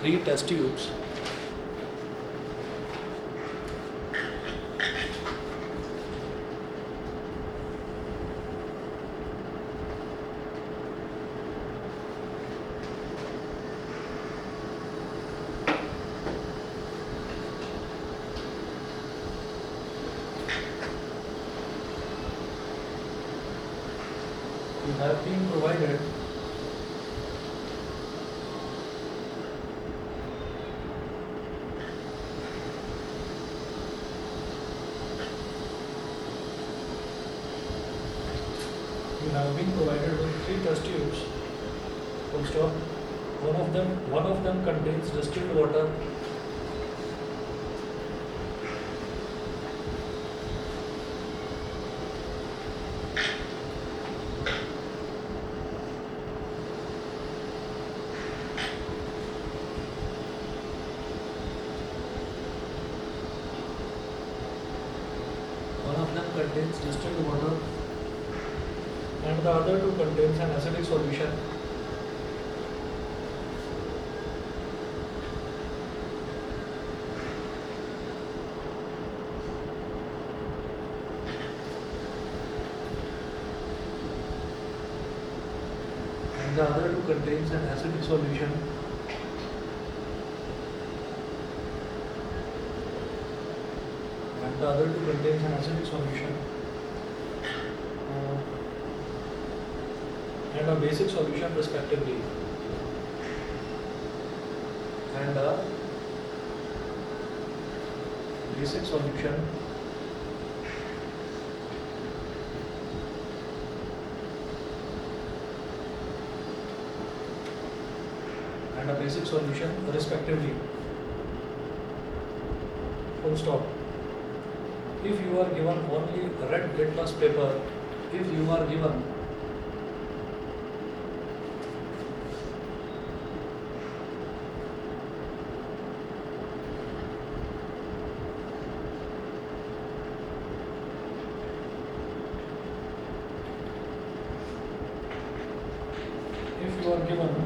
3 test tubes. You have been provided with 3 test tubes. Full stop. One of them contains distilled water. One of them contains distilled water and the other two contains an acidic solution. And the other two contains an acidic solution. And the other two contains an acidic solution. And a basic solution respectively. And a basic solution respectively. Full stop. If you are given only red litmus paper, if you are given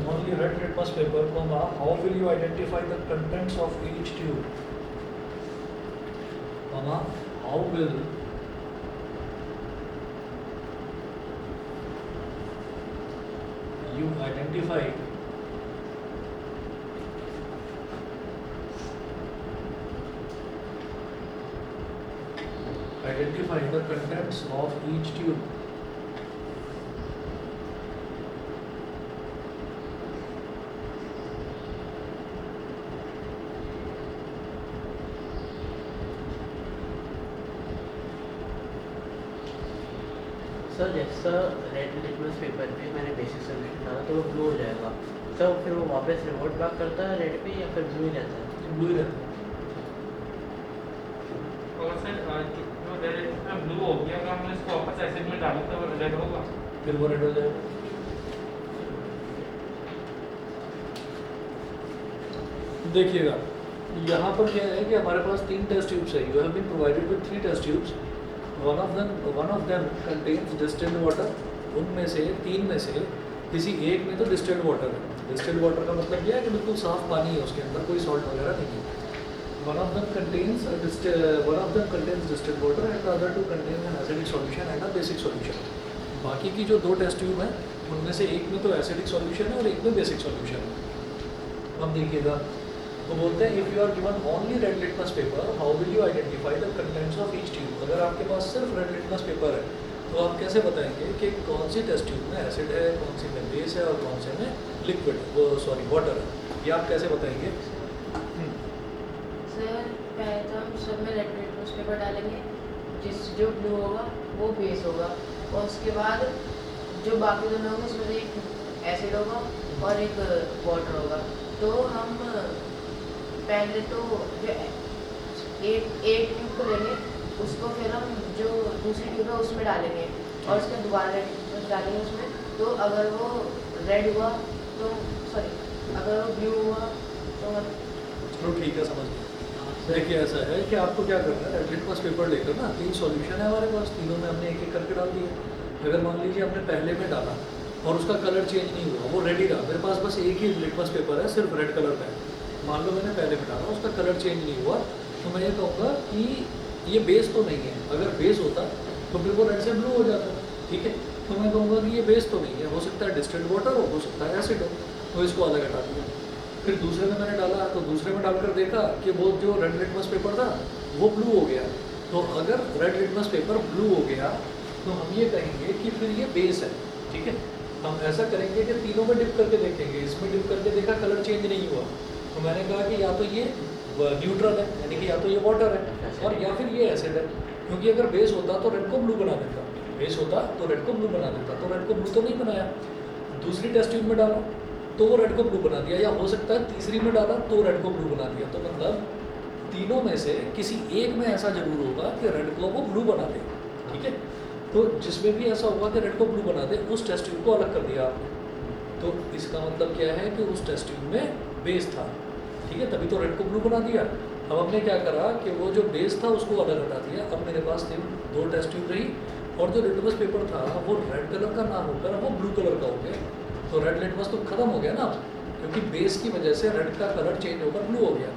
only red litmus paper, how will you identify the contents of each tube? How will you identify the contents of each tube? Sir जैसा red litmus paper पे मैंने basic solution डाला तो वो blue हो जाएगा sir, फिर वो वापस रिवोट बैक करता है रेड पे या फिर ब्लू ही रहता है? ब्लू ही रहता है। और सर जो रेड ब्लू हो गया, अगर हम इसको वापस एसिड में डालें तो रेड होगा? फिर वो रेड हो जाएगा। देखिएगा यहाँ पर क्या है कि हमारे पास 3 टेस्ट ट्यूब्स है। You have been provided with 3 test tubes. One of them contains distilled water. उनमें से 3 में से किसी एक में तो डिस्टिल्ड वाटर है। डिस्टिल्ड वाटर का मतलब यह है कि बिल्कुल साफ पानी है, उसके अंदर कोई सॉल्ट वगैरह नहीं है। One of them contains distilled water and other two contains an acidic solution and a basic solution. बाकी की जो 2 टेस्ट ट्यूब हैं उनमें से एक में तो एसिडिक सॉल्यूशन है और एक में बेसिक सॉल्यूशन है। अब देखिएगा तो बोलते हैं if you are given only red litmus paper, how will you identify the contents of each tube. अगर आपके पास सिर्फ रेड लिटमस पेपर है तो आप कैसे बताएंगे कि कौन सी टेस्ट ट्यूब में एसिड है, कौन सी में बेस है और कौन से में वाटर है। ये आप कैसे बताएंगे? सर पहले तो हम सब में रेड लिटमस पेपर डालेंगे, जो ब्लू होगा वो बेस होगा, और उसके बाद जो बाकी दोनों होंगे उसमें से एक एसिड होगा और एक वाटर होगा। तो हम पहले तो जो एक ट्यूब को लेंगे, उसको फिर हम जो दूसरी ट्यूब है उसमें डालेंगे और उसके दोबारा रेड डालेंगे उसमें। तो अगर वो रेड हुआ तो अगर वो ब्लू हुआ तो चलो ठीक है, समझ गए। देखिए ऐसा है कि आपको क्या करना है, लिटमस पेपर लेकर ना 3 सॉल्यूशन है हमारे पास, तीनों में हमने एक एक करके डाल दिया। अगर मान लीजिए हमने पहले में डाला और उसका कलर चेंज नहीं हुआ, वो रेड ही रहा, मेरे पास बस एक ही लिटमस पेपर है, सिर्फ रेड कलर का है, मान लो मैंने पहले में डाला, उसका कलर चेंज नहीं हुआ, तो मैं ये कहूँगा कि ये बेस तो नहीं है। अगर बेस होता तो फिर वो रेड से ब्लू हो जाता, ठीक है। तो मैं कहूँगा कि ये बेस तो नहीं है, हो सकता है डिस्टिल्ड वाटर हो सकता है एसिड हो, तो इसको अलग हटा दिया। फिर दूसरे में मैंने डाला, तो दूसरे में डालकर देखा कि वो जो रेड लिटमस पेपर था वो ब्लू हो गया। तो अगर रेड लिटमस पेपर ब्लू हो गया तो हम ये कहेंगे कि फिर ये बेस है, ठीक है। हम ऐसा करेंगे कि तीनों में डिप करके देखेंगे, इसमें डिप करके देखा कलर चेंज नहीं हुआ, तो मैंने कहा कि या तो ये न्यूट्रल है, यानी कि या तो ये वाटर है और या फिर ये एसिड है। क्योंकि अगर बेस होता तो रेड को ब्लू बना देता, बेस होता तो रेड को ब्लू बना देता, तो रेड को ब्लू तो नहीं बनाया। दूसरी टेस्ट ट्यूब में डाला तो वो रेड को ब्लू बना दिया, या हो सकता है तीसरी में डाला तो रेड को ब्लू बना दिया। तो मतलब तीनों में से किसी एक में ऐसा जरूर होगा कि रेड को वो ब्लू बना दे, ठीक है। तो जिसमें भी ऐसा होगा कि रेड को ब्लू बना दे, उस टेस्ट ट्यूब को अलग कर दिया आपने। तो इसका मतलब क्या है कि उस टेस्ट ट्यूब में बेस था, ठीक है, तभी तो रेड को ब्लू बना दिया। अब हमने क्या करा कि वो जो बेस था उसको अलग हटा दिया। अब मेरे पास दो टेस्ट ट्यूब रही और जो लिटमस पेपर था वो रेड कलर का ना होकर वो ब्लू कलर का हो गया। तो रेड लिटमस तो खत्म हो गया ना, क्योंकि बेस की वजह से रेड का कलर चेंज होकर ब्लू हो गया।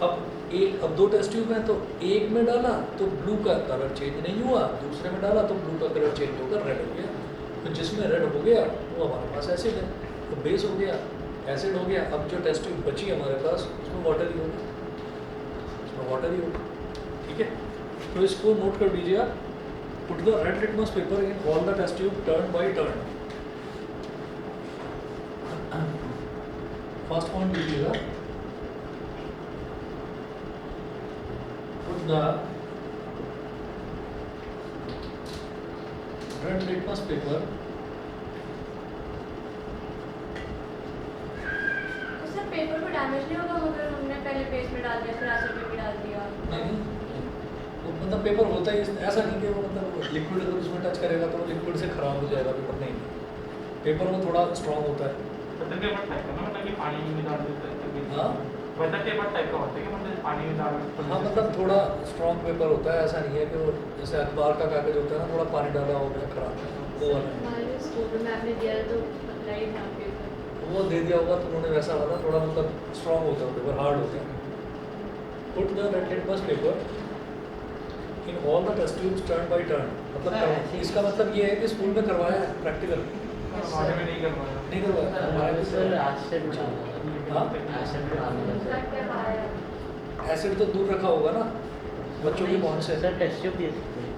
अब दो टेस्ट ट्यूब हैं, तो एक में डाला तो ब्लू का कलर चेंज नहीं हुआ, दूसरे में डाला तो ब्लू का कलर चेंज होकर रेड हो गया। तो जिसमें रेड हो गया वो हमारे पास एसिड है, तो बेस हो गया, एसिड हो गया। अब जो टेस्ट ट्यूब बची हमारे पास उसमें वाटर ही होगा, उसमें वाटर ही होगा, ठीक है। तो इसको नोट कर लीजिए आप, put the red litmus paper in all the test tube turn by turn. First point लीजिएगा, put the red litmus paper तो सर पेपर को डैमेज नहीं होगा अगर हमने पहले पेस्ट में डाल दिया फिर एसिड में भी डाल दिया? नहीं, वो मतलब पेपर होता ही ऐसा नहीं कि वो मतलब लिक्विड अगर उसमें टच करेगा तो वो लिक्विड से खराब हो जाएगा पेपर, नहीं। पेपर वो थोड़ा स्ट्रांग होता है। वेदर पेपर टाइप का ना, मतलब कि पानी में डाल देते हैं तभी। हाँ वेदर पेपर टाइप का होता है कि मतलब पानी में डाल हाँ, मतलब थोड़ा स्ट्रांग पेपर होता है, ऐसा नहीं है कि वो जैसे अखबार का कागज होता है ना, थोड़ा पानी डाला हो गया खराब, वो वाला नहीं। हमारे स्कूल में आपने दिया तो पतला ही था पेपर। वो दे दिया होगा तो उन्होंने वैसा वाला, थोड़ा मतलब स्ट्रांग होता है पेपर, हार्ड होता है। Put the red litmus paper in all the test tubes turn by turn. मतलब इसका मतलब ये है कि स्कूल में करवाया है प्रैक्टिकल, हमारे में नहीं करवाया। नहीं करवाया हमारे में सर एसिड में डालना था। हाँ? एसिड में डालना था क्या क्या आया? एसिड तो दूर रखा होगा ना बच्चों के पहुंच से। सर टेस्ट ट्यूब दे सकते हैं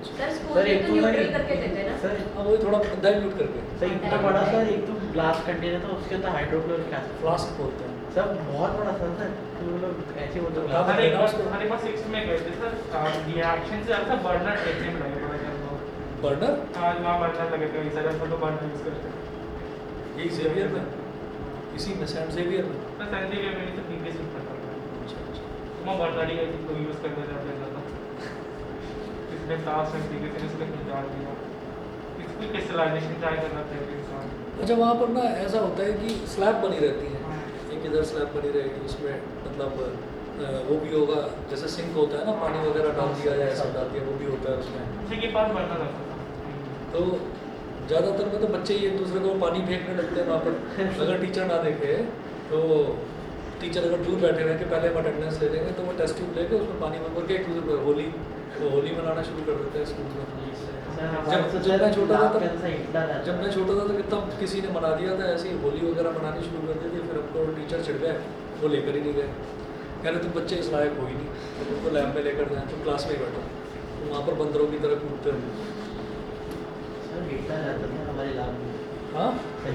सर स्कूल सर, में एक तो तो न्यूट्रल नहीं- करके देते हैं ना? सर हाँ वही थोड़ा डाइल्यूट करके सर इतना बड़ा सर, एक तो ग्लास कंटेनर था उसके अंदर हाइड्रोक्लोरिक एसिड फ्लास्क बोलते हैं। सर बहुत बड़ा था सर, तो वो लोग ऐसे वो तो हाँ, ग्लास हमारे हमारे पास 6 में गए थे सर, रिएक्शन से ज़्यादा था बर्नर टेस्ट में लगे पड़ा था। बर्नर आज वहाँ बर्नर लगे थे, सर हम तो बर्नर यूज़ करते हैं। यही जेवियर में, इसी में सेंट जेवियर में। तो सेंटी के मैंने तो पीके से करता था, तो मैं बर्नर ही को यूज़ करना चाहता था। इसमें ताश में पीके से इसमें डाल दिया, इसकी क्रिस्टलाइजेशन ट्राई करना चाहिए इंसान। अच्छा वहाँ पर ना ऐसा होता है कि स्लैब बनी रहती है, एक इधर स्लैब बनी रहेगी, उसमें मतलब वो भी होगा जैसे सिंक होता है ना, पानी वगैरह डाल दिया या ऐसा डाल दिया, वो भी होता है उसमें। उसी के पास बर्नर रखा था। तो ज़्यादातर में तो बच्चे ही एक दूसरे को पानी फेंकने लगते हैं वहाँ पर। अगर टीचर ना देखे तो टीचर अगर दूर बैठे रहे कि पहले हम अटेंडेंस ले लेंगे, तो वो टेस्ट ट्यूब लेके उसमें पानी भर के एक दूसरे को होली मनाना शुरू कर देते हैं स्कूल में। जब मैं छोटा था जब मैं छोटा था तो कितना किसी ने मना दिया था, ऐसी होली वगैरह मनानी शुरू कर दी थी, फिर हमको टीचर चिढ़ गए, वो लेकर ही नहीं गए, कह रहे तुम बच्चे इस लायक हो ही नहीं, तो तुमको लैब में लेकर जाएँ, तुम क्लास में ही बैठो, तो वहाँ पर बंदरों की तरह कूदते हैं। सर हिटलर रहता था हमारे लैब में। हाँ सर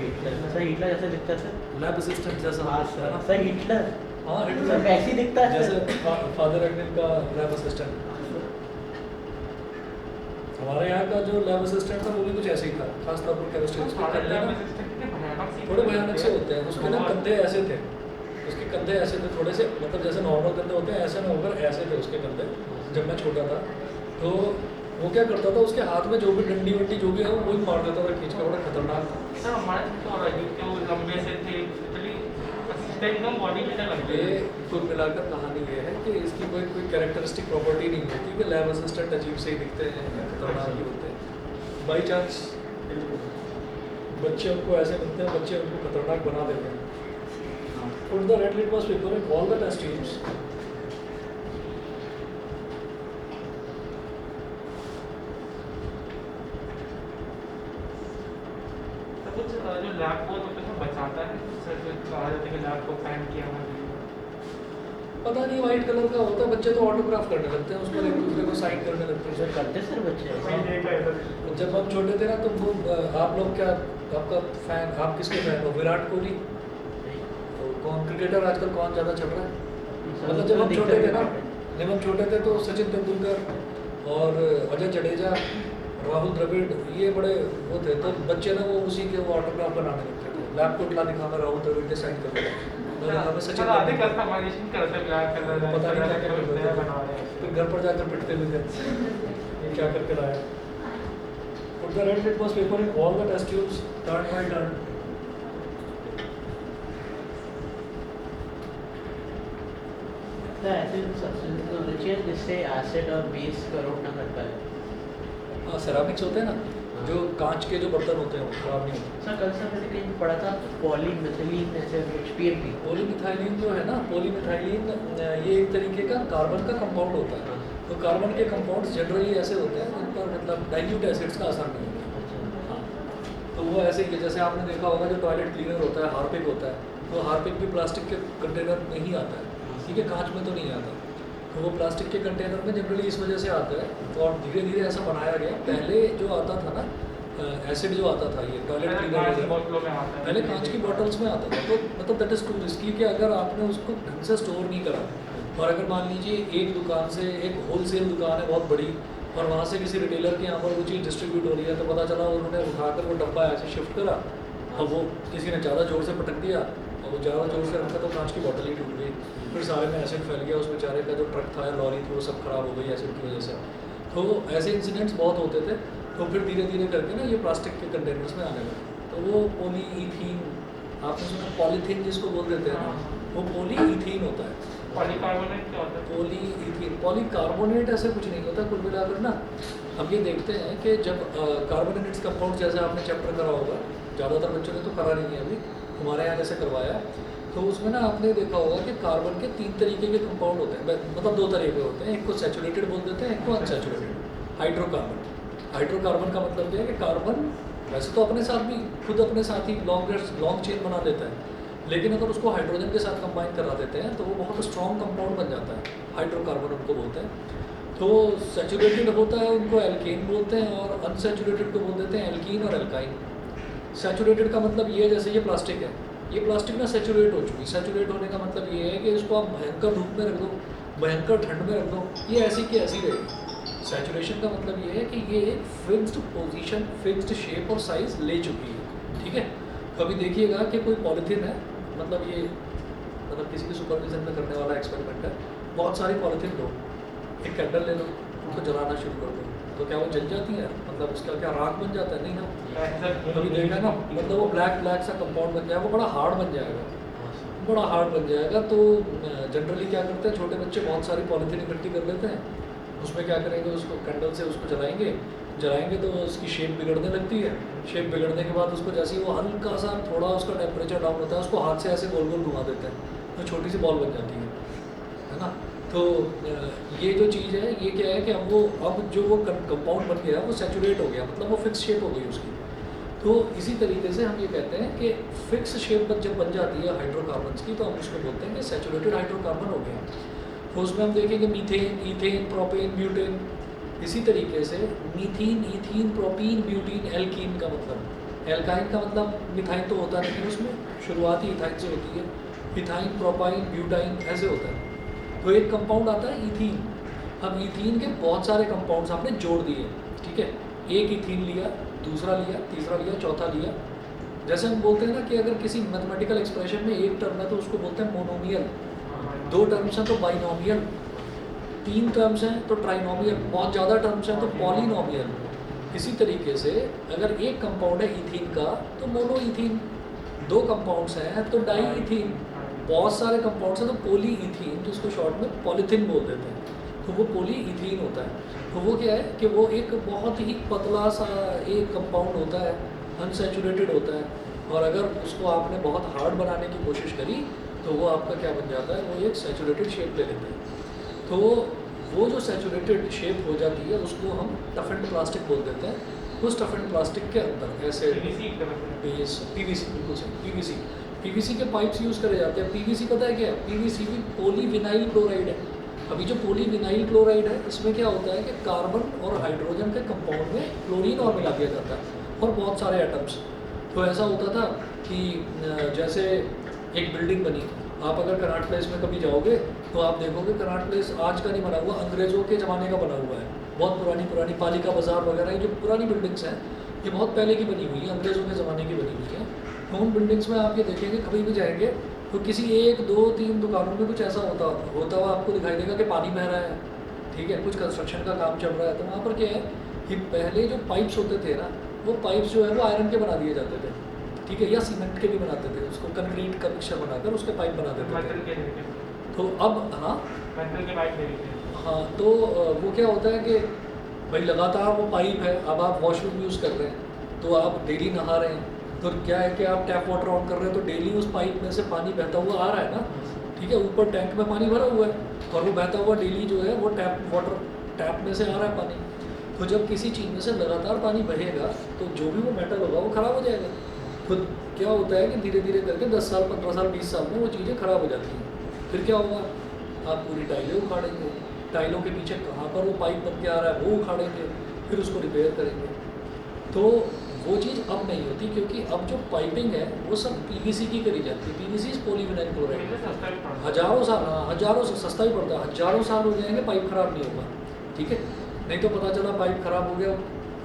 हिटलर जैसे दिखता है सर। लैब असिस्टेंट जैसा हाँ होता है ना। सर हिटलर, हाँ सर हिटलर वैसे ही दिखता है सर। जैसे फादर अग्निल का लैब असिस्टेंट। हमारे यहाँ का जो लैब असिस्टेंट था वो भी कुछ ऐसे ही था, खासतौर पर केमिस्ट्री उसके कंधे ना थोड़े भयानक से होते हैं, उसके ना कंधे ऐसे थे, उसके कंधे ऐसे थे थोड़े से, मतलब जैसे नॉर्मल कंधे होते हैं ऐसे ना होकर ऐसे थे उसके कंधे। जब मैं छोटा था तो वो क्या करता था, उसके हाथ में जो भी डंडी वंडी जो भी है वो वही मार देता था खींच के, बड़ा खतरनाक था। सर हमारे तो जो लंबे से थे, एक्चुअली एकदम बॉडी में लग ये गए। कुल मिलाकर कहानी ये है कि इसकी कोई कैरेक्टरिस्टिक प्रॉपर्टी नहीं होती कि लैब असिस्टेंट अजीब से ही दिखते हैं या खतरनाक ही होते हैं। बाई चांस बच्चे उनको ऐसे मिलते हैं, बच्चे उनको खतरनाक बना देते हैं। Put the red litmus paper in all the test tubes. तो कुछ जो लैब को तो कुछ बचाता है सर, जो कहा जाता है कि लैब को फैन किया हुआ है। पता नहीं वाइट कलर का होता है, बच्चे तो ऑटोग्राफ करने लगते हैं, उस पर एक दूसरे को साइन करने लगते सर हैं। करते सर बच्चे ऐसा? वही देखा है सर। जब हम छोटे थे ना तो वो आप लोग क्या, आपका फैन, आप किसके फैन हो? विराट कोहली? नहीं। तो कौन क्रिकेटर आजकल कौन ज़्यादा चल रहा है? सर, मतलब जब हम दिखता छोटे थे भी ना, है। जब हम छोटे थे तो सचिन तेंदुलकर और अजय जडेजा, राहुल द्रविड़, ये बड़े वो थे, तो बच्चे ना वो उसी के वो ऑटोग्राफ बनाने लगते थे। लैब कोट ला दिखा, मैं राहुल द्रविड़ के साइन कर दूँगा, हमें सचिन सर आधे तेंदुलकर। कस्टमाइजेशन करते हैं, ब्लैक कलर पता नहीं क्या क्या करते थे। बना रहे हैं। फिर घर पर जाकर पिटते भी थे, ये क्या करके लाया। Put the red litmus paper in all the test tubes, turn by turn. तो ऐसे सब्सटेंसेस होने चाहिए जिससे एसिड और बेस करोट ना कर पाए। हाँ, सेरामिक्स होते हैं ना, जो कांच के जो बर्तन होते हैं वो खराब नहीं होते। सर कल सर मैंने कहीं पढ़ा था पॉलीमिथिलीन ऐसे कुछ पीएमपी। पॉलीमिथाइलिन जो है ना, पॉलीमिथाइलिन ये एक तरीके का कार्बन का कंपाउंड होता है। तो कार्बन के कंपाउंड्स जनरली ऐसे होते हैं जिन पर मतलब डाइल्यूट एसिड्स का असर नहीं होता। अच्छा। हाँ, तो वो ऐसे ही है, जैसे आपने देखा होगा जो टॉयलेट क्लीनर होता है, हार्पिक होता है, तो हार्पिक भी प्लास्टिक के कंटेनर में ही आता है, ठीक है, कांच में तो नहीं आता। तो वो प्लास्टिक के कंटेनर में जनरली इस वजह से आता है, और धीरे धीरे ऐसा बनाया गया। पहले जो आता था ना एसिड जो आता था, ये टॉयलेट कांच की क्लीनर बोतलों में आता है। पहले कांच की बॉटल्स में आता था, तो मतलब दैट इज़ टू रिस्की कि अगर आपने उसको ढंग से स्टोर नहीं करा, और अगर मान लीजिए एक दुकान से, एक होलसेल दुकान है बहुत बड़ी, और वहाँ से किसी रिटेलर के यहाँ पर वो चीज़ डिस्ट्रीब्यूट हो रही है, तो पता चला उन्होंने उठाकर वो डब्बा ऐसे शिफ्ट करा, और वो किसी ने ज़्यादा ज़ोर से पटक दिया, और वो ज़्यादा ज़ोर से रखा तो कांच की बॉटल ही टूट गई। फिर सारे में एसिड फैल गया, उस बेचारे का जो ट्रक था या लॉरी थी वो सब खराब हो गई एसिड की वजह से। तो ऐसे इंसिडेंट्स बहुत होते थे। तो फिर धीरे धीरे करके ना ये प्लास्टिक के कंटेनर्स में आने लगे। तो वो पॉलीईथीन, आपने सुना पॉलीथीन जिसको बोल देते हैं ना, वो पॉलीईथीन होता है। पॉलीकार्बोनेट क्या होता है? पॉलीईथीन, पॉलीकार्बोनेट ऐसे कुछ नहीं होता कुल मिलाकर ना। हम ये देखते हैं कि जब कार्बोनेटेड कंपाउंड, जैसे आपने चैप्टर करा होगा, ज़्यादातर बच्चों ने तो करा नहीं है अभी, हमारे यहाँ जैसे करवाया है, तो उसमें ना आपने देखा होगा कि कार्बन के 3 तरीके के कंपाउंड होते हैं, मतलब 2 तरह के होते हैं। एक को सैचुरेटेड बोल देते हैं, एक को अनसैचुरेटेड। हाइड्रोकार्बन, हाइड्रोकार्बन का मतलब क्या है कि कार्बन वैसे तो अपने साथ भी खुद अपने साथ ही लॉन्ग चेन बना देता है, लेकिन अगर उसको हाइड्रोजन के साथ कंबाइन करा देते हैं तो वो बहुत स्ट्रॉन्ग कंपाउंड बन जाता है। हाइड्रोकार्बन उनको बोलते हैं। तो सैचुरेटेड होता है उनको एल्केन बोलते हैं, और अनसैचुरेटेड को बोल देते हैं एल्कीन और एल्काइन। सैचुरेटेड का मतलब ये है, जैसे ये प्लास्टिक है, ये प्लास्टिक ना सैचुरेट हो चुकी। सैचुरेट होने का मतलब ये है कि इसको आप भयंकर धूप में रख दो, भयंकर ठंड में रख दो, ये ऐसी की ऐसी रहेगी। सैचुरेशन का मतलब ये है कि ये एक फिक्स्ड पोजीशन, फिक्स्ड शेप और साइज ले चुकी है, ठीक है। कभी देखिएगा कि कोई पॉलीथीन है, मतलब ये मतलब किसी की सुपरविजन में करने वाला एक्सपेरिमेंट है, बहुत सारी पॉलीथीन लो, एक कैंडल ले लो, उसको जलाना शुरू कर दो, तो क्या वो जल जाती है? मतलब उसका क्या राख बन जाता है? नहीं ना। कभी देखा ना, मतलब वो ब्लैक सा कंपाउंड बन जाएगा, वो बड़ा हार्ड बन जाएगा, बड़ा हार्ड बन जाएगा। तो जनरली क्या करते हैं छोटे बच्चे, बहुत सारी पॉलीथीन इकट्ठी कर लेते हैं, उसमें क्या करेंगे, उसको कैंडल से उसको जलाएंगे तो उसकी शेप बिगड़ने लगती है। शेप बिगड़ने के बाद उसको जैसे ही वो हल्का सा थोड़ा उसका टेम्परेचर डाउन होता है, उसको हाथ से ऐसे गोल गोल घुमा देते हैं, तो छोटी सी बॉल बन जाती है ना। तो ये जो चीज़ है, ये क्या है कि अब जो वो कंपाउंड बन गया वो सैचुरेट हो गया, मतलब वो फिक्स शेप हो गई उसकी। तो इसी तरीके से हम ये कहते हैं कि फिक्स शेप जब बन जाती है हाइड्रोकार्बन्स की, तो हम उसको बोलते हैं कि सैचुरेटेड हाइड्रोकार्बन हो गया। तो उसमें हम देखेंगे मीथेन, ईथेन, प्रोपेन, ब्यूटेन। इसी तरीके से मीथीन, ईथीन, प्रोपीन, ब्यूटीन, एल्कीन का मतलब, एल्काइन का मतलब मिथाइन तो होता नहीं, उसमें शुरुआत ही इथाइन से होती है। इथाइन, प्रोपाइन, ब्यूटाइन ऐसे होता है। तो एक कंपाउंड आता है ईथीन। अब ईथीन के बहुत सारे कंपाउंड्स आपने जोड़ दिए, ठीक है। एक ईथीन लिया, दूसरा लिया, तीसरा लिया, चौथा लिया। जैसे हम बोलते हैं ना कि अगर किसी मैथमेटिकल एक्सप्रेशन में एक टर्म है तो उसको बोलते हैं मोनोमियल, 2 टर्म्स हैं तो बाइनोमियल, 3 टर्म्स हैं तो ट्राइनोमियल, बहुत ज़्यादा टर्म्स हैं तो पॉलिनोमियल। इसी तरीके से अगर एक कंपाउंड है ईथीन का तो मोनोईथीन, 2 कंपाउंड्स हैं तो डाईईथीन, बहुत सारे कंपाउंड्स हैं तो पॉलीईथीन, जिसको शॉर्ट में पॉलीथीन बोल देते हैं, तो वो पॉलीईथीन होता है। तो वो क्या है कि वो एक बहुत ही पतला सा एक कंपाउंड होता है, अनसैचुरेटेड होता है, और अगर उसको आपने बहुत हार्ड बनाने की कोशिश करी तो वो आपका क्या बन जाता है, वो एक सैचुरेटेड शेप ले लेता है। तो वो जो सैचुरेटेड शेप हो जाती है उसको हम टफ एंड प्लास्टिक बोल देते हैं। उस टफ एंड प्लास्टिक के अंदर ऐसे PVC की तरफ से। पीवीसी, बिल्कुल सही, पीवीसी, पीवीसी के पाइप्स यूज़ करे जाते हैं। पीवीसी पता है क्या है? पीवीसी भी पॉलीविनाइल क्लोराइड है। अभी जो पॉलीविनाइल क्लोराइड है इसमें क्या होता है कि कार्बन और हाइड्रोजन के कंपाउंड में क्लोरीन और मिला दिया जाता है और बहुत सारे एटम्स। तो ऐसा होता था कि जैसे एक बिल्डिंग बनी, आप अगर कनाट प्लेस में कभी जाओगे तो आप देखोगे कनाट प्लेस आज का नहीं बना हुआ, अंग्रेज़ों के ज़माने का बना हुआ है। बहुत पुरानी पुरानी पालिका बाज़ार वगैरह ये जो पुरानी बिल्डिंग्स हैं ये बहुत पहले की बनी हुई है, अंग्रेज़ों के ज़माने की बनी हुई है। तो उन बिल्डिंग्स में आप ये देखेंगे कभी भी जाएंगे तो किसी 1, 2, 3 दुकानों में कुछ ऐसा होता हुआ आपको दिखाई देगा कि पानी बह रहा है, ठीक है, कुछ कंस्ट्रक्शन का काम चल रहा है। तो वहाँ पर क्या है कि पहले जो पाइप्स होते थे ना, वो पाइप्स जो है वो आयरन के बना दिए जाते थे, ठीक है, या सीमेंट के भी बनाते थे, उसको कंक्रीट का मिक्सचर बनाकर उसके पाइप बना देते मेटल थे। के लेके। तो अब हाँ मेटल के पाइप ले लेके। हाँ, तो वो क्या होता है कि भाई लगातार वो पाइप है, अब आप वॉशरूम यूज़ कर रहे हैं तो आप डेली नहा रहे हैं, तो क्या है कि आप टैप वाटर ऑन कर रहे हैं तो डेली उस पाइप में से पानी बहता हुआ आ रहा है ना, ठीक है, ऊपर टैंक में पानी भरा हुआ है और वो बहता हुआ डेली जो है वो टैप में से आ रहा है पानी। तो जब किसी चीज़ में से लगातार पानी बहेगा तो जो भी वो मेटल होगा वो ख़राब हो जाएगा। तो क्या होता है कि धीरे धीरे करके 10 साल, 15 साल, 20 साल में वो चीज़ें ख़राब हो जाती हैं। फिर क्या होगा, आप पूरी टाइलें उखाड़ेंगे, टाइलों के पीछे कहाँ पर वो पाइप बन के आ रहा है वो उखाड़ेंगे, फिर उसको रिपेयर करेंगे। तो वो चीज़ अब नहीं होती क्योंकि अब जो पाइपिंग है वो सब पीवीसी की करी जाती है। PVC polyvinyl chloride. इनमें सस्ता भी पड़ता है। हज़ारों साल, हाँ हज़ारों से सस्ता ही पड़ता है, हज़ारों साल हो जाएंगे पाइप ख़राब नहीं होगा, ठीक है। नहीं तो पता चला पाइप ख़राब हो गया,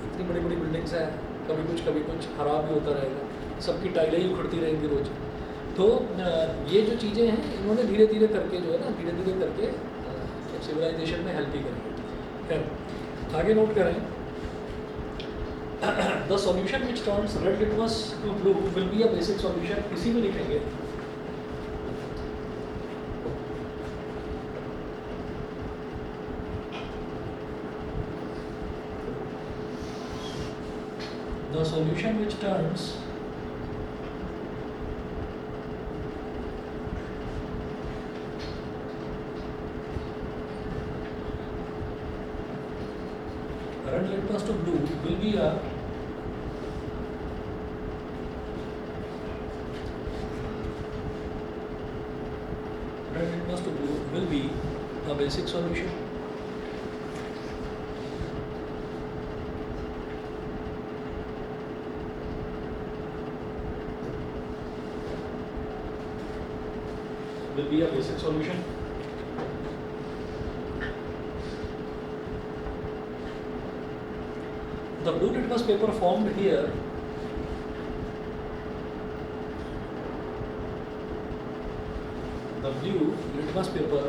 इतनी बड़ी बड़ी बिल्डिंग्स हैं, कभी कुछ ख़राब ही होता रहेगा, सबकी टाइलें ही उखड़ती रहेंगी रोज़। तो ये जो चीज़ें हैं इन्होंने धीरे धीरे करके जो है ना, धीरे धीरे करके सिविलाइजेशन में हेल्प ही करेंगे। खैर आगे नोट करें, the solution which turns red litmus to blue will be a basic solution. इसी में लिखेंगे the solution which turns red litmus to blue will be a red litmus to blue will be a basic solution. Will be a basic solution. The blue litmus paper formed here the blue litmus paper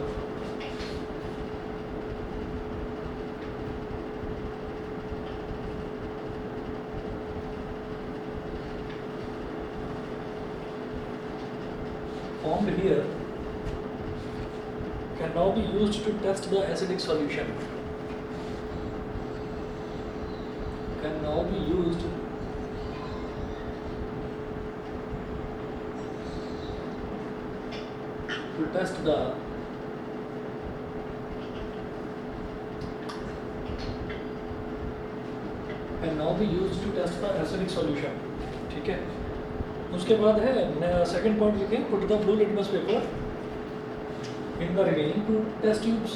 formed here can now be used to test the acidic solution. Can now be used to test the can now be used to test the acidic solution. ठीक है, उसके बाद है second point लिखें, put the blue litmus paper in the remaining two test tubes.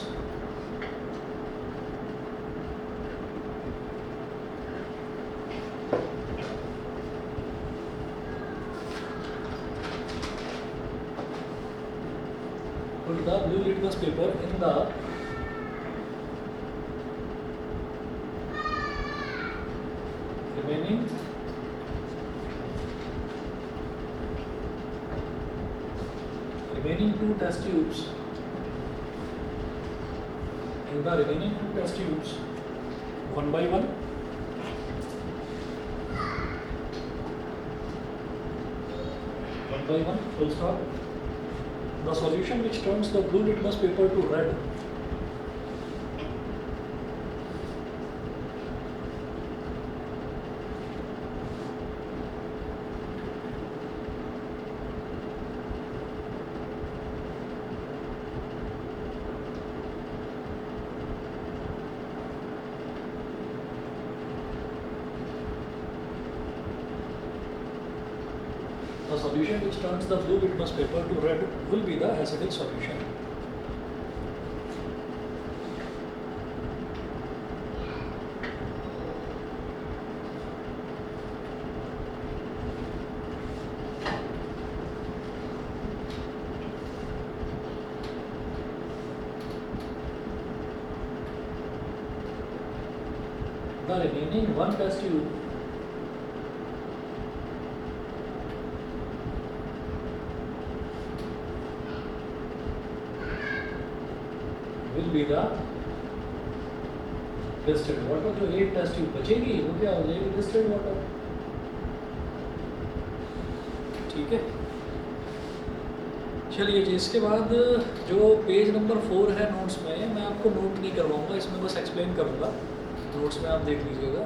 Put the blue litmus paper in the remaining two test tubes. In the remaining two test tubes, one by one. One by one, full stop. The solution which turns the blue litmus paper to red solution which turns the blue litmus paper to red will be the acidic solution. The remaining one test tube will be the distilled water. जो एक test tube बचेगी वो क्या हो जाएगी? Distilled water. ठीक है, चलिए जी. इसके बाद जो पेज नंबर 4 है नोट्स में, मैं आपको नोट नहीं करवाऊंगा, इसमें बस एक्सप्लेन करूंगा. नोट्स में आप देख लीजिएगा.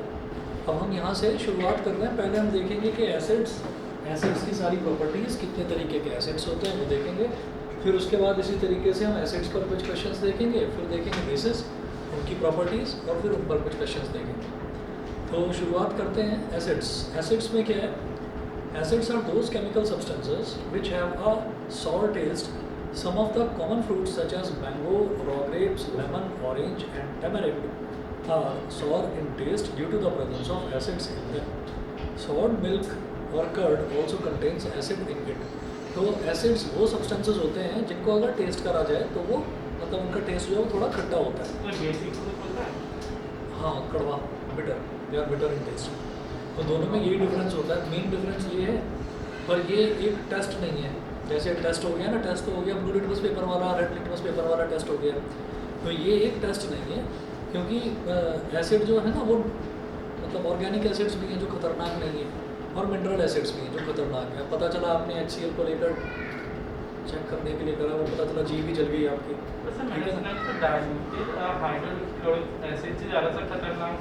अब हम यहाँ से शुरुआत कर रहे हैं. पहले हम देखेंगे कि एसिड्स की सारी प्रॉपर्टीज़, कितने तरीके के एसिड्स होते हैं वो देखेंगे. फिर उसके बाद इसी तरीके से हम एसिड्स पर कुछ क्वेश्चंस देखेंगे, फिर देखेंगे बेसिस, उनकी प्रॉपर्टीज़, और फिर उन पर कुछ क्वेश्चंस देखेंगे. तो शुरुआत करते हैं एसिड्स. एसिड्स में क्या है? Acids are those chemical substances which have a sour taste. Some of the common fruits such as mango, raw grapes, lemon, orange and tamarind are sour in taste due to the presence of acids in them. Soured milk or curd also contains acid in it. तो acids वो substances होते हैं जिनको अगर test करा जाए तो वो मतलब उनका टेस्ट जो है वो थोड़ा खट्टा होता है. तो बेसिक फ्रूट होता है. हाँ, कड़वा, bitter, they are bitter in taste. तो दोनों में यही डिफरेंस होता है. मेन डिफरेंस ये है, पर ये एक टेस्ट नहीं है. जैसे टेस्ट हो गया ना, टेस्ट तो हो गया ब्लू लिटमस पेपर वाला, रेड लिटमस पेपर वाला टेस्ट हो गया. तो ये एक टेस्ट नहीं है, क्योंकि एसिड जो है ना वो मतलब ऑर्गेनिक एसिड्स भी हैं जो खतरनाक नहीं है, और मिनरल एसिड्स भी हैं जो खतरनाक है. पता चला आपने HCl को लेकर चेक करने के लिए करा, वो पता चला जी भी जल गई आपकी. वैसे मैंने सुना है कि डाइल्यूटेड हाइड्रोक्लोरिक एसिड से ज़्यादा सा खतरनाक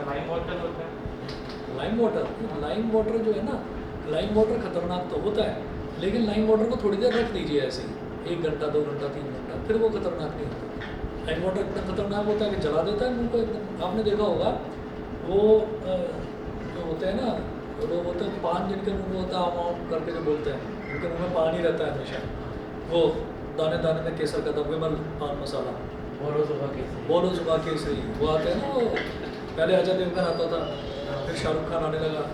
लाइम वाटर होता है. लाइम वाटर जो है ना, लाइम वाटर खतरनाक तो होता है, लेकिन लाइम वाटर को थोड़ी देर रख दीजिए ऐसे ही, 1 घंटा 2 घंटा 3 घंटा, फिर वो खतरनाक नहीं होता. लाइम वाटर इतना खतरनाक होता है कि जला देता है मुंह को एकदम. आपने देखा होगा वो जो होते हैं ना, वो होते हैं पान, जिनके मुंह में होता है आम करके जो बोलते हैं, उनके मुंह में पानी रहता है हमेशा. वो दाने दाने में केसर का था, विमल पान मसाला, बोलो सुबह केसरी, वो आते हैं ना. वो पहले अजय देवगन आता था, फिर शाहरुख खान आने लगा,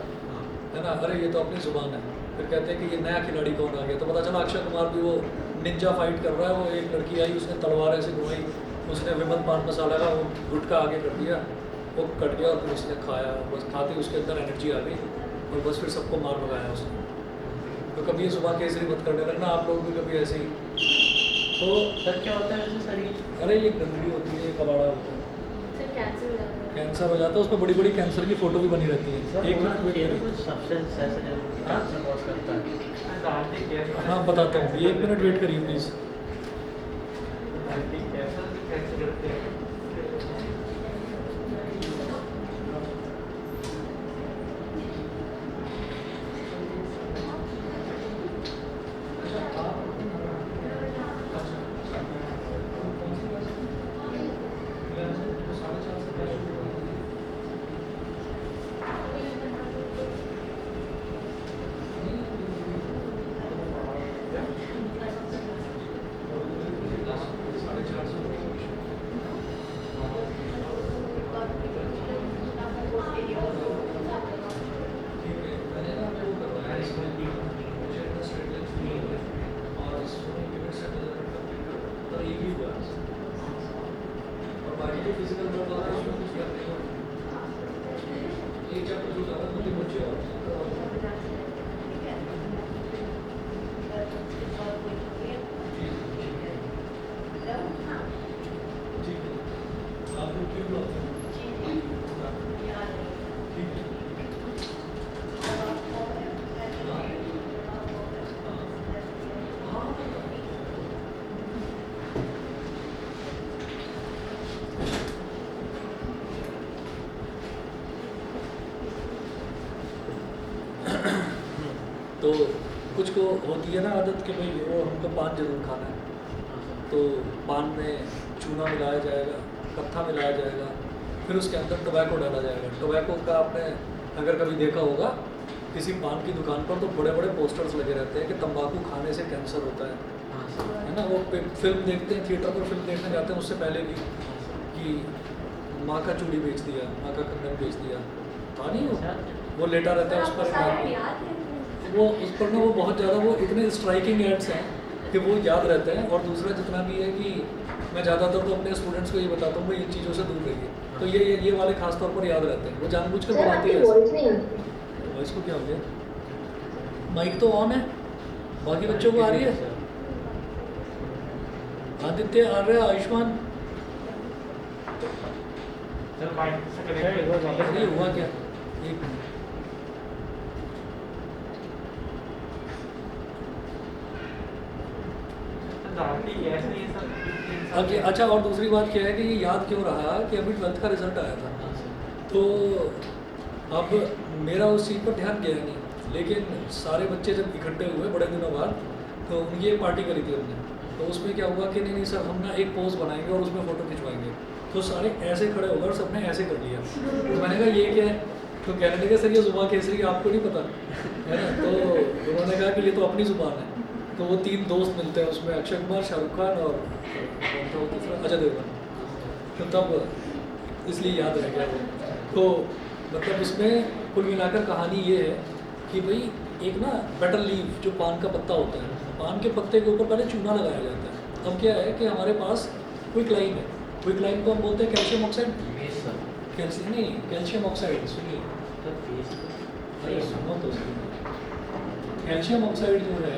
है ना. अरे ये तो अपनी जुबान है. फिर कहते हैं कि ये नया खिलाड़ी कौन आ गया, तो पता चला अक्षय कुमार भी वो निंजा फाइट कर रहा है. वो एक लड़की आई, उसने तलवार ऐसे घुमाई, उसने विमल पान मसाला का वो गुटका आगे कर दिया, वो कट गया, और फिर उसने खाया. बस खाते उसके अंदर एनर्जी आ गई, और बस फिर सबको मार भगाया उसने. तो कभी ये सुबह केसरी मत करने लगना आप लोग भी कभी ऐसे ही. तो सर क्या होता है वैसे शरीर? अरे ये गंदगी होती है, ये कबाड़ा होता है, सर कैंसर हो जाता है. कैंसर हो जाता है. उसमें बड़ी बड़ी कैंसर की फोटो भी बनी रहती है. सर एक होना मिनट वेट चाहिए करिए. कुछ सब्सटेंस ऐसे जो कैंसर कॉज करता है. डाल्टी कैसे? हाँ बताता हूँ, 1 मिनट वेट करिए प्लीज़. डाल्टी कैसे करते हैं? तो कुछ को होती है ना आदत कि भाई वो हमको पान जरूर खाना है, तो पान में चूना मिलाया जाएगा, कत्था मिलाया जाएगा, फिर उसके अंदर टोबैको डाला जाएगा. टोबैको का आपने अगर कभी देखा होगा किसी पान की दुकान पर तो बड़े बड़े पोस्टर्स लगे रहते हैं कि तंबाकू खाने से कैंसर होता हाँ सर, है ना। वो फिल्म देखते हैं, थिएटर पर फिल्म देखने जाते हैं उससे पहले भी कि माँ का चूड़ी बेच दिया, माँ का कंगन बेच दिया, था नहीं वो लेटा रहता है उस आपको पर सारे याद है? वो उस पर ना वो बहुत ज़्यादा वो इतने स्ट्राइकिंग एड्स हैं कि वो याद रहते हैं। और दूसरा जितना भी है कि मैं ज़्यादातर तो अपने स्टूडेंट्स को ये बताता हूँ भाई इन चीज़ों से दूर रहिए, तो ये वाले खास तौर पर याद रहते हैं। वो जानबूझकर सर बनाते आपकी हैं वॉइस नहीं आती। वॉइस को क्या हो गया? माइक तो ऑन है, बाकी बच्चों को आ रही है? आदित्य, आर्य, आयुष्मान, सर माइक से सर, कनेक्ट एक बार वापस ये हुआ क्या? एक मिनट। अब अच्छा, और दूसरी बात क्या है कि ये याद क्यों रहा कि अभी 12th का रिजल्ट आया था, हाँ सर, तो अब मेरा उस चीज़ पर ध्यान गया नहीं, लेकिन सारे बच्चे जब इकट्ठे हुए बड़े दिनों बाद तो ये पार्टी करी थी हमने, तो उसमें क्या हुआ कि नहीं सर हम ना एक पोज बनाएंगे और उसमें फ़ोटो खिंचवाएंगे, तो सारे ऐसे खड़े हो गए और सबने ऐसे कर लिया। तो मैंने कहा ये क्या है, तो कहने लगे सर ये ज़ुबान केसरी आपको नहीं पता है ना। तो उन्होंने कहा कि ये तो अपनी ज़ुबान है। तो वो 3 दोस्त मिलते हैं उसमें, अक्षय कुमार, शाहरुख खान और कौन था वो दूसरा, अजय देवगन। तो तब इसलिए याद रह गया वो। तो मतलब उसमें कुल मिलाकर कहानी ये है कि भाई एक ना बेटर लीफ जो पान का पत्ता होता है, पान के पत्ते के ऊपर पहले चूना लगाया जाता है। अब क्या है कि हमारे पास क्विकलाइन है, क्विकलाइन को हम बोलते हैं calcium oxide, base sir, calcium नहीं, कैल्शियम ऑक्साइड। सुनिए, सर बेस अरे सुनो तो सही। कैल्शियम ऑक्साइड जो है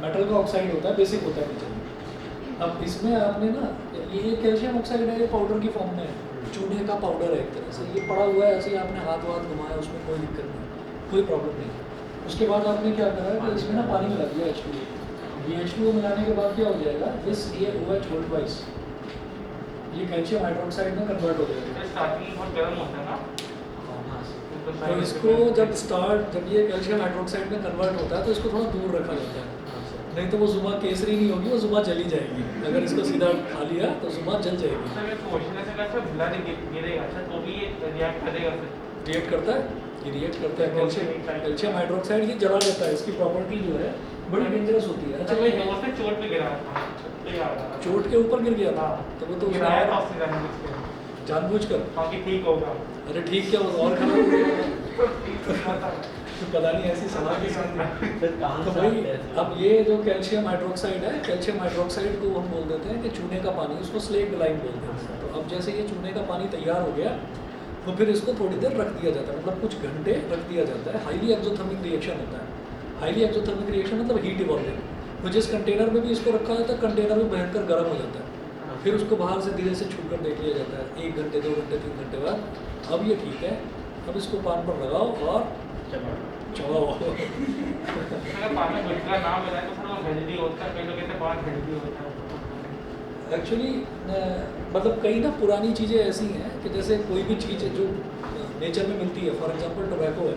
मेटल का ऑक्साइड होता है, बेसिक होता है नेचर में। अब इसमें आपने ना ये कैल्शियम ऑक्साइड है, ये पाउडर की फॉर्म में है, चूने का पाउडर है एक तरह से, ये पड़ा हुआ है ऐसे ही, आपने हाथ घुमाया उसमें कोई दिक्कत नहीं, कोई प्रॉब्लम नहीं। उसके बाद आपने क्या करा कि इसमें ना पानी मिला दिया H2O, ये H2O मिलाने के बाद क्या हो जाएगा, दिस ये OH होल्ड वाइज ये कैल्शियम हाइड्रोक्साइड में कन्वर्ट हो जाएगा। स्टार्टिंग में बहुत गर्म होता है ना, हाँ सर, तो इसको जब ये कैल्शियम हाइड्रोक्साइड में कन्वर्ट होता है तो इसको थोड़ा दूर रखा जाता है, हाँ सर, नहीं तो वो जुबान केसरी नहीं होगी, वो जुबान जली जाएगी। अगर इसको सीधा खा लिया तो जुबान जल जाएगी। सर ये क्वेश्चन है सर ब्लड गिरेगा अच्छा तो भी ये रिएक्ट करेगा सर? रिएक्ट करता है, ये रिएक्ट करता है। कैल्शियम हाइड्रोक्साइड ये जला देता है, इसकी प्रॉपर्टी जो है बड़ी डेंजरस होती है। अच्छा अच्छा भाई भाई दोस्त से चोट पे गिरा था, तो याद आ रहा। चोट के ऊपर गिर गया था, तो वो तो गिराया था उसने उसने जानबूझ के, जानबूझकर, हाँ कि ठीक होगा। अरे ठीक क्या वो और खराब हो गया, ठीक तो था। तो पता नहीं ऐसी सलाह किसने दी। सर कहाँ तो से भाई आते हैं सर? अब ये जो कैल्शियम हाइड्रोक्साइड है, कैल्शियम हाइड्रोक्साइड को हम बोल देते हैं कि चूने का पानी, उसको स्लेट ग्लाइम बोलते हैं। तो अब जैसे ये चूने का पानी तैयार हो गया तो फिर इसको थोड़ी देर रख दिया जाता है, मतलब कुछ घंटे रख दिया जाता है। हाईली एक्सोथर्मिक रिएक्शन होता है। हाईली एक्सोथर्मिक रिएक्शन मतलब हीट इवॉल्विंग। तो जिस कंटेनर में भी इसको रखा जाता है कंटेनर में भयंकर गर्म हो जाता है, फिर उसको बाहर से धीरे से छू कर देख लिया जाता है 1 घंटे 2 घंटे 3 घंटे बाद। अब ये ठीक है, अब इसको पान पर लगाओ और चबाओ। अगर पानी गुटखा ना मिला तो सर वो हेल्दी होता है, कई लोग कहते हैं पान हेल्दी होता है। एक्चुअली मतलब कई ना पुरानी चीज़ें ऐसी हैं कि जैसे कोई भी चीज़ जो नेचर में मिलती है, फॉर एग्जांपल टोबैको है,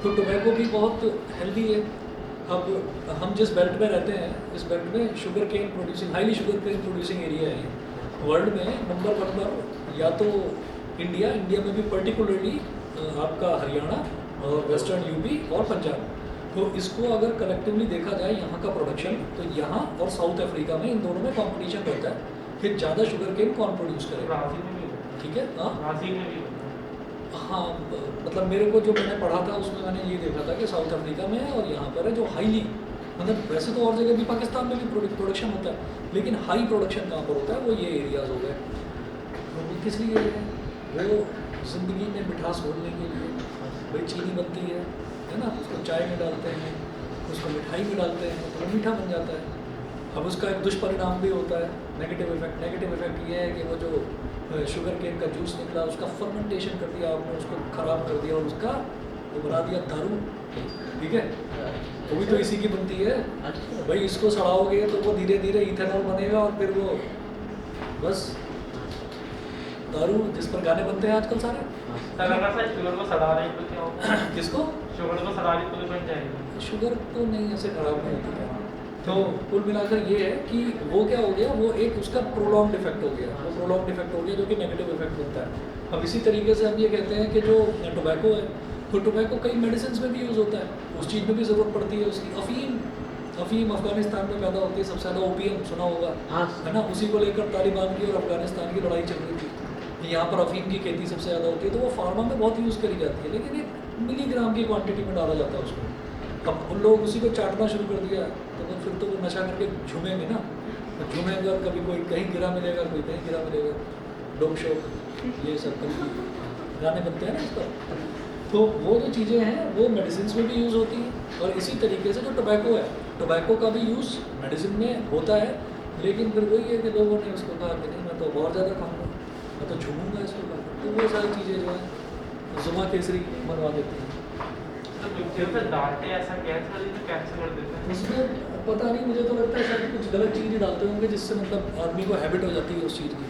तो टोबैको भी बहुत हेल्दी है। अब हम जिस बेल्ट में रहते हैं, इस बेल्ट में sugar cane producing, highly sugar cane producing area है वर्ल्ड में। नंबर 1 पर या तो इंडिया में भी पर्टिकुलरली आपका हरियाणा और वेस्टर्न यूपी और पंजाब। तो इसको अगर कलेक्टिवली देखा जाए यहाँ का प्रोडक्शन, तो यहाँ और साउथ अफ्रीका में इन दोनों में कंपटीशन रहता है कि ज़्यादा शुगर केन कौन प्रोड्यूस करेगा। ब्राज़ील में भी होता है। ठीक है, हाँ ब्राज़ील में भी होता है। हाँ, मतलब मेरे को जो मैंने पढ़ा था उसमें मैंने ये देखा था कि साउथ अफ्रीका में है और यहाँ पर है जो हाईली, मतलब वैसे तो और जगह भी पाकिस्तान में भी प्रोडक्शन होता है, लेकिन हाई प्रोडक्शन कहाँ पर होता है वो ये एरियाज हो गए। तो वो किस लिए है, वो ज़िंदगी में मिठास घोलने के लिए। भाई चीनी बनती है ना, उसको चाय में डालते हैं, उसको मिठाई में डालते हैं तो वो मीठा बन जाता है। अब उसका एक दुष्परिणाम भी होता है, नेगेटिव इफेक्ट। नेगेटिव इफेक्ट ये है कि वो जो शुगर केन का जूस निकला उसका फर्मेंटेशन कर दिया आपने, उसको ख़राब कर दिया और उसका वो बना दिया दारू। ठीक है, वो भी तो इसी की बनती है। अच्छा भाई इसको सड़ाओगे तो वो धीरे धीरे इथेनॉल बनेगा और फिर वो बस दारू, जिस पर गाने बनते हैं आजकल सारे। सर अगर सर शुगर को सड़ा रही तो क्या होगा? किसको? शुगर को सड़ा रही तो भी बन जाएगी। शुगर तो नहीं ऐसे खराब नहीं होती है। तो कुल मिलाकर ये है कि वो क्या हो गया, वो एक उसका प्रोलॉन्ग इफेक्ट हो गया, वो प्रोलॉन्ग इफेक्ट हो गया जो कि नेगेटिव इफेक्ट बनता है। अब इसी तरीके से हम ये कहते हैं कि जो टोबैको है, तो टोबैको कई मेडिसिन में भी यूज़ होता है, उस चीज़ में भी ज़रूरत पड़ती है उसकी। अफ़ीम अफ़गानिस्तान में पैदा होती है, सबसे ज़्यादा ओपीएम सुना होगा, हाँ है ना, उसी को लेकर तालिबान की और अफ़गानिस्तान की लड़ाई चल रही थी। यहाँ पर अफ़ीम की खेती सबसे ज़्यादा होती है, तो वो फार्मा में बहुत यूज़ करी जाती है, लेकिन एक मिलीग्राम की क्वांटिटी में डाला जाता है उसको। अब उन लोग उसी को चाटना शुरू कर दिया, तो वो फिर तो वो नशा करके झूमेंगे ना, तो झूमेंगे, कभी कोई कहीं गिरा मिलेगा, कोई कहीं गिरा मिलेगा, डोप शोक ये सब कभी गाने बनते हैं ना इस पर। तो वो जो चीज़ें हैं वो मेडिसिन में भी यूज़ होती हैं, और इसी तरीके से जो टोबैको है, टोबैको का भी यूज़ मेडिसिन में होता है, लेकिन फिर वही है कि लोगों ने उसको कहा कि नहीं मैं तो बहुत ज़्यादा खाऊंगा, मैं तो झूमूंगा इसको खा, तो वो सारी चीज़ें जो है जुमा केसरी बनवा देती हैं। तो मिक्सचर पे डालते हैं ऐसा गैस वाली तो कैंसिल कर देते हैं। उसमें पता नहीं, मुझे तो लगता है शायद कुछ गलत चीज़ ही डालते होंगे जिससे मतलब आदमी को हैबिट हो जाती है उस चीज़ की।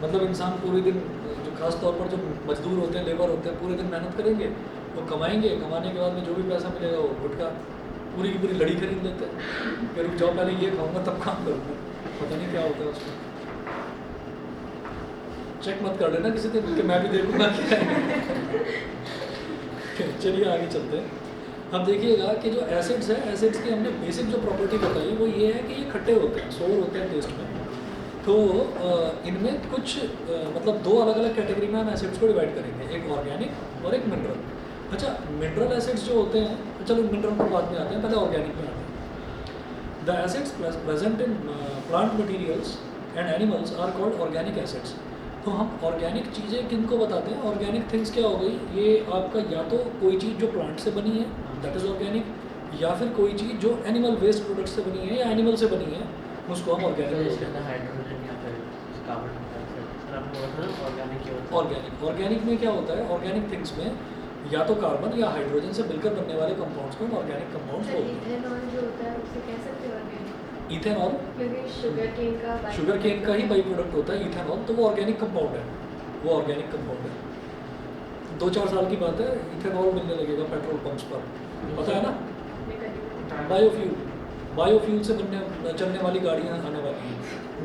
मतलब इंसान पूरे दिन, जो खास तौर पर जो मजदूर होते हैं, लेबर होते हैं, पूरे दिन मेहनत करेंगे, वो कमाएंगे, कमाने के बाद में जो भी पैसा मिलेगा वो गुटखा पूरी की पूरी लड़ी खरीद लेते हैं, फिर रुक जाओ पहले ये खाऊंगा तब काम करूँगा, पता नहीं क्या होता है उसमें। चेक मत कर लेना किसी दिन कि मैं भी देखूंगा क्या है। चलिए आगे चलते हैं। अब देखिएगा कि जो एसिड्स है, एसिड्स की हमने बेसिक जो प्रॉपर्टी बताई वो ये है कि ये खट्टे होते हैं, सोर होते हैं टेस्ट में। तो इनमें कुछ मतलब दो अलग अलग कैटेगरी में हम एसिड्स को डिवाइड करेंगे, एक ऑर्गेनिक और एक मिनरल। अच्छा, मिनरल एसिड्स जो होते हैं, चलो मिनरल पर बाद में आते हैं, पहले ऑर्गेनिक में आते हैं। The acids present in plant materials and animals are called organic acids. तो हम ऑर्गेनिक चीज़ें किन को बताते हैं? ऑर्गेनिक थिंग्स क्या हो गई, ये आपका या तो कोई चीज़ जो प्लांट से बनी है दैट इज़ ऑर्गेनिक, या फिर कोई चीज़ जो एनिमल वेस्ट प्रोडक्ट से बनी है या एनिमल से बनी है, उसको हम तो ऑर्गेनिक इसके बोलते अंदर हाइड्रोजन या फिर कार्बन डाइऑक्साइड, सर आप बोल रहे हैं ऑर्गेनिक ही होता है। ऑर्गेनिक में क्या होता है? ऑर्गेनिक थिंग्स में या तो कार्बन या हाइड्रोजन से मिलकर बनने वाले कंपाउंड्स को हम ऑर्गेनिक कंपाउंड्स सर बोलते हैं। इथेनॉल जो होता है उसे कह सकते हैं ऑर्गेनिक, इथेनॉल क्योंकि शुगर केन का शुगर केन का ही बाई प्रोडक्ट होता है इथेनॉल, तो वो ऑर्गेनिक कंपाउंड है, वो ऑर्गेनिक कंपाउंड है। 2-4 साल की बात है, इथेनॉल मिलने लगेगा पेट्रोल पंप्स पर, पता है ना? बायोफ्यूल से बनने चलने वाली गाड़ियाँ आने वाली हैं,